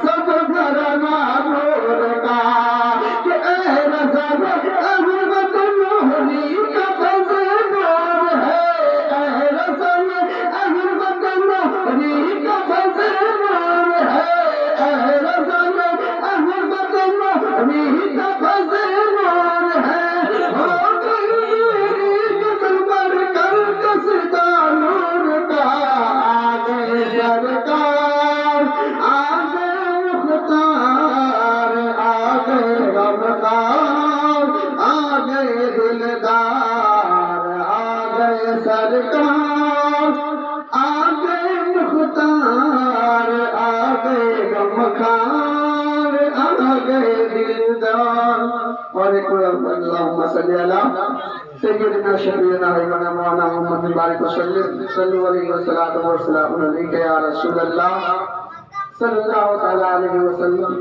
سب گھرانا نور کا کہ اے رضا احمد نوری کا فضل نور ہے اے رضا احمد نوری کا فضل نور ہے اے رضا احمد نوری کا فضل نور ہے ہو گئی قسم پر کر کستا نور کا آگے سرکار آگے مختار آگے غمخوار آگے دلدار آگے سرکار آگے مختار آگے غمخوار آگے دلدار اور ایک اللہم صلی اللہ سیدنا شفیعنا حبیبنا مولانا محمد بارک وسلم صلی علیہ وسلم علیک یا رسول اللہ صلی اللہ تعالی علیہ وسلم